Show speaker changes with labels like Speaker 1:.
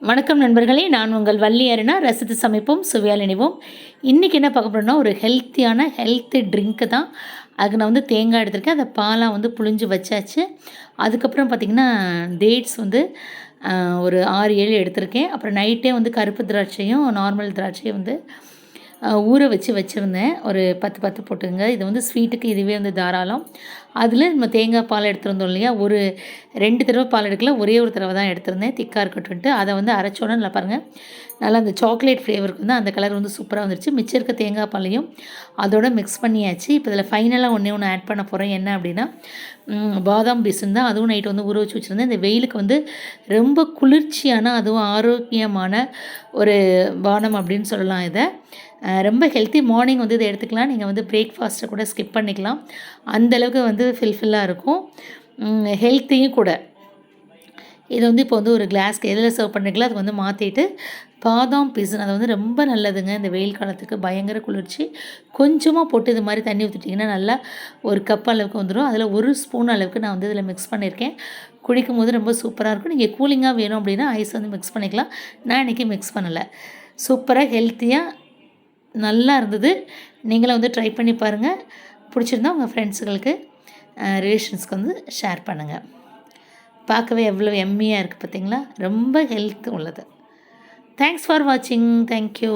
Speaker 1: வணக்கம் நண்பர்களே, நான் உங்கள் வள்ளி அருணா. ரசித்து சமைப்போம், சுவையால் இணைவோம். இன்றைக்கி என்ன பார்க்க போகிறோம்னா, ஒரு ஹெல்த்தி ட்ரிங்க்கு தான். அதுக்கு நான் தேங்காய் எடுத்திருக்கேன். அதை பாலாக புழிஞ்சு வச்சாச்சு. அதுக்கப்புறம் பார்த்திங்கன்னா, டேட்ஸ் ஒரு 6, 7 எடுத்திருக்கேன். அப்புறம் நைட்டே கருப்பு திராட்சையும் நார்மல் திராட்சையும் ஊற வச்சுருந்தேன். ஒரு 10 போட்டுங்க. இது ஸ்வீட்டுக்கு இதுவே தாராளம். அதில் நம்ம தேங்காய் பால் எடுத்துருந்தோம் இல்லையா, ஒரு 2 தடவை பால் எடுக்கல, ஒரே ஒரு தடவை தான் எடுத்திருந்தேன், திக்காக இருக்கட்டும்ன்ட்டு. அதை அரைச்சோன்னே நல்லா பாருங்கள், நல்லா அந்த சாக்லேட் ஃப்ளேவருக்கு அந்த கலர் சூப்பராக வந்துருச்சு. மிச்சம் இருக்க தேங்காய் பாலையும் அதோட மிக்ஸ் பண்ணியாச்சு. இப்போ இதில் ஃபைனலாக ஒன்று ஆட் பண்ண போகிறேன். என்ன அப்படின்னா, பாதாம் பிசுன் தான். அதுவும் நைட்டு ஊற வச்சு வச்சுருந்தேன். இந்த வெயிலுக்கு ரொம்ப குளிர்ச்சியான, அதுவும் ஆரோக்கியமான ஒரு பானம் அப்படின்னு சொல்லலாம். இதை ரொம்ப ஹெல்த்தி. மார்னிங் இதை எடுத்துக்கலாம். நீங்கள் பிரேக்ஃபாஸ்ட்டை கூட ஸ்கிப் பண்ணிக்கலாம். அந்தளவுக்கு ஃபில்ஃபில்லாக இருக்கும், ஹெல்த்தியும் கூட. இது இப்போ ஒரு கிளாஸ்க்கு எதில் சர்வ் பண்ணிக்கலாம், அது மாற்றிட்டு பாதாம் பிசுன் அதை ரொம்ப நல்லதுங்க. இந்த வெயில் காலத்துக்கு பயங்கர குளிர்ச்சி. கொஞ்சமாக போட்டு இது மாதிரி தண்ணி ஊற்றிட்டிங்கன்னா நல்லா ஒரு கப் அளவுக்கு வந்துடும். அதில் 1 ஸ்பூன் அளவுக்கு நான் இதில் மிக்ஸ் பண்ணியிருக்கேன். குடிக்கும்போது ரொம்ப சூப்பராக இருக்கும். நீங்கள் கூலிங்காக வேணும் அப்படின்னா ஐஸ் மிக்ஸ் பண்ணிக்கலாம். நான் இன்றைக்கி மிக்ஸ் பண்ணலை. சூப்பராக ஹெல்த்தியாக நல்லா இருந்தது. நீங்களும் ட்ரை பண்ணி பாருங்கள். பிடிச்சிருந்தா உங்கள் ஃப்ரெண்ட்ஸுகளுக்கு, ரிலேஷன்ஸ்க்கு ஷேர் பண்ணுங்கள். பார்க்கவே எவ்வளோ எம்மியாக இருக்குது பார்த்தீங்களா? ரொம்ப ஹெல்த் உள்ளது. தேங்க்ஸ் ஃபார் வாட்சிங். தேங்க்யூ.